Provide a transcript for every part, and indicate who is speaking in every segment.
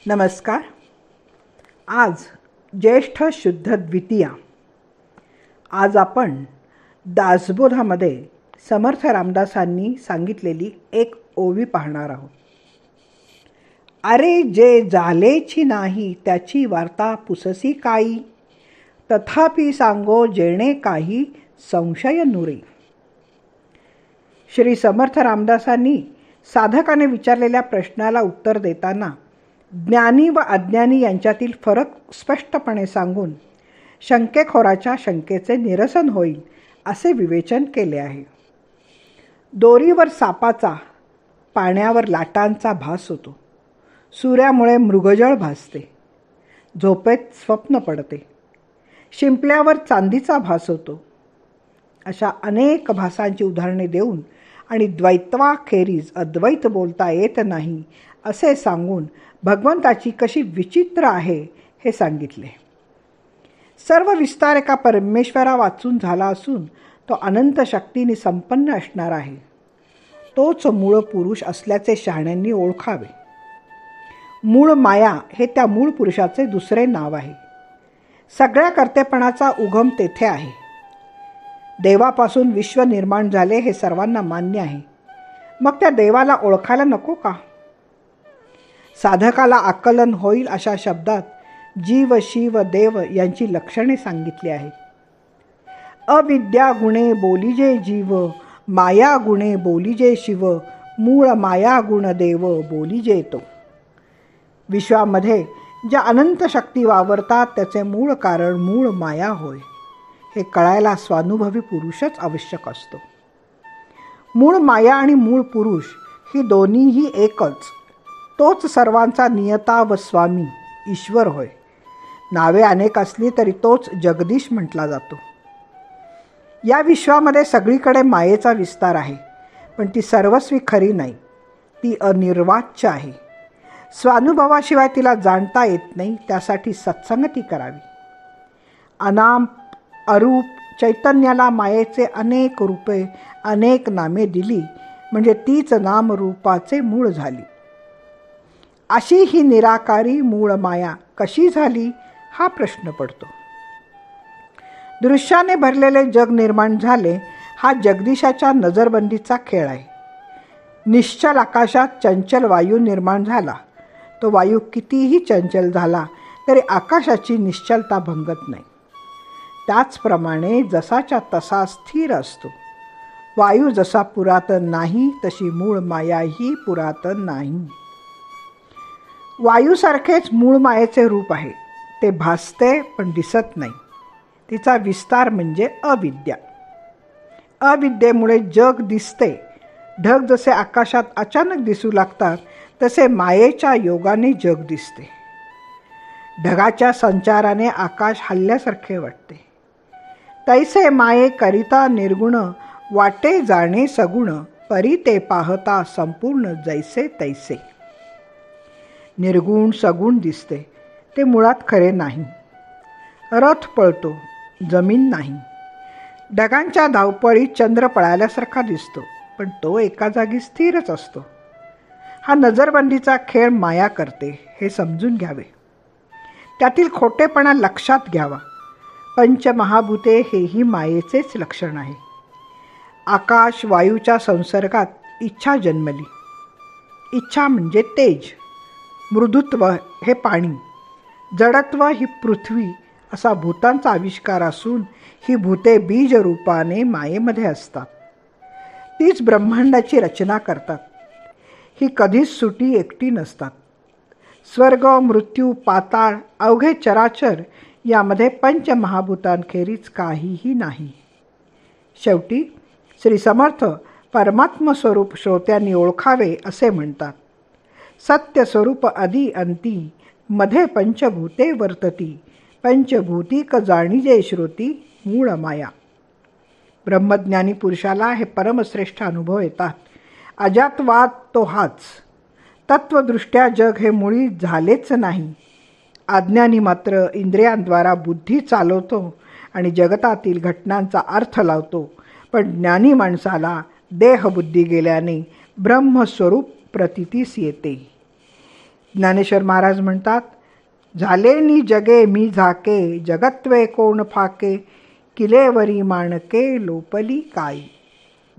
Speaker 1: नमस्कार. आज ज्येष्ठ शुद्ध द्वितीया. आज आपण दासबोधामध्ये समर्थ रामदासांनी सांगितलेली एक ओवी पाहणार आहोत. अरे जे झालेची नाही त्याची वार्ता पुससी काही, तथापि सांगो जेणे काही संशय नुरे. श्री समर्थ रामदासांनी साधकाने विचारलेल्या प्रश्नाला उत्तर देताना ज्ञानी व अज्ञानी यांच्यातील फरक स्पष्टपणे सांगून शंकेखोराच्या शंकेचे निरसन होईल असे विवेचन केले आहे. दोरीवर सापाचा, पाण्यावर लाटांचा भास होतो. सूर्यामुळे मृगजळ भासते, झोपेत स्वप्न पडते. शिंपल्यावर चांदीचा भास होतो. अशा अनेक भासांची उदाहरणे देऊन आणि द्वैत्वाखेरीज अद्वैत बोलता येत नाही असे सांगून भगवंताची कशी विचित्र आहे हे सांगितले. सर्व विस्तार एका परमेश्वरा वाचून झाला असून तो अनंत शक्तीने संपन्न असणार आहे. तोच मूळ पुरुष असल्याचे शहाण्यांनी ओळखावे. मूळ माया हे त्या मूळ पुरुषाचे दुसरे नाव आहे. सगळ्या कर्तेपणाचा उगम तेथे आहे. देवापासून विश्व निर्माण झाले हे सर्वांना मान्य आहे. मग त्या देवाला ओळखायला नको का? साधकाला आकलन होईल अशा शब्दात जीव, शिव, देव यांची लक्षणे सांगितली आहेत. अविद्या गुणे बोलिजे जीव, माया गुणे बोलिजे शिव, मूळ माया गुण देव बोलिजे तो. विश्वामध्ये ज्या अनंत शक्ती वावरतात त्याचे मूळ कारण मूळ माया होय. हे कळायला स्वानुभवी पुरुषच आवश्यक असतो. मूळ माया आणि मूळ पुरुष ही दोन्हीही एकच. तोच सर्वांचा नियता व स्वामी ईश्वर होय. नावे अनेक असली तरी तोच जगदीश म्हटला जातो. या विश्वामध्ये सगळीकडे मायेचा विस्तार आहे, पण ती सर्वस्वी खरी नाही. ती अनिर्वाच्य आहे. स्वानुभवाशिवाय तिला जाणता येत नाही. त्यासाठी सत्संगती करावी. अनाम अरूप चैतन्याला मायेचे अनेक रूपे, अनेक नामे दिली म्हणजे तीच नामरूपाचे मूळ झाली. अशी ही निराकारी मूळ माया कशी झाली हा प्रश्न पडतो. दृश्याने भरलेले जग निर्माण झाले हा जगदीशाच्या नजरबंदीचा खेळ आहे. निश्चल आकाशात चंचल वायू निर्माण झाला. तो वायू कितीही चंचल झाला तरी आकाशाची निश्चलता भंगत नाही. त्याचप्रमाणे जसाच्या तसा स्थिर असतो. वायू जसा पुरातन नाही तशी मूळ मायाही पुरातन नाही. वायूसारखेच मूळ मायेचे रूप आहे. ते भासते पण दिसत नाही. तिचा विस्तार म्हणजे अविद्या. अविद्येमुळे जग दिसते. ढग जसे आकाशात अचानक दिसू लागतात तसे मायेच्या योगाने जग दिसते. ढगाच्या संचाराने आकाश हलल्यासारखे वाटते. तैसे माये करिता निर्गुण, वाटे जाणे सगुण, परी ते पाहता संपूर्ण जैसे तैसे. निर्गुण सगुण दिसते ते मुळात खरे नाही. रथ पळतो, जमीन नाही. ढगांच्या धावपळीत चंद्र पळाल्यासारखा दिसतो, पण तो एका जागी स्थिरच असतो. हा नजरबंदीचा खेळ माया करते हे समजून घ्यावे. त्यातील खोटेपणा लक्षात घ्यावा. पंचमहाभूते हेही मायेचेच लक्षण आहे. आकाश वायूच्या संसर्गात इच्छा जन्मली. इच्छा म्हणजे तेज, मृदुत्व हे पाणी, जडत्व ही पृथ्वी असा भूतांचा आविष्कार असून ही भूते बीज रूपाने मायेमध्ये असतात. तीच ब्रह्मांडाची रचना करतात. ही कधीच सुटी एकटी नसतात. स्वर्ग, मृत्यू, पाताळ अवघे चराचर यामध्ये पंचमहाभूतांखेरीज काहीही नाही. शेवटी श्री समर्थ परमात्मस्वरूप श्रोत्यांनी ओळखावे असे म्हणतात. सत्यस्वरूप आदी अंती, मध्ये पंचभूते वर्तती, पंचभूतिक जाणीजे श्रुती, मूळ माया. ब्रह्मज्ञानी पुरुषाला हे परमश्रेष्ठ अनुभव येतात. अजातवाद तो हाच. तत्वदृष्ट्या जग हे मुळी झालेच नाही. अज्ञानी मात्र इंद्रियांद्वारा बुद्धी चालवतो आणि जगतातील घटनांचा अर्थ लावतो, पण ज्ञानी माणसाला देहबुद्धी गेल्याने ब्रह्मस्वरूप प्रतीतीस येते. ज्ञानेश्वर महाराज म्हणतात, झाले नि जगे मी झाके, जगत्वे कोण फाके, किलेवरी माणके लोपली काई.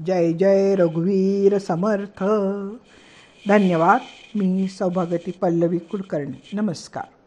Speaker 1: जय जय रघुवीर समर्थ. धन्यवाद. मी सौभाग्यवती पल्लवी कुलकर्णी. नमस्कार.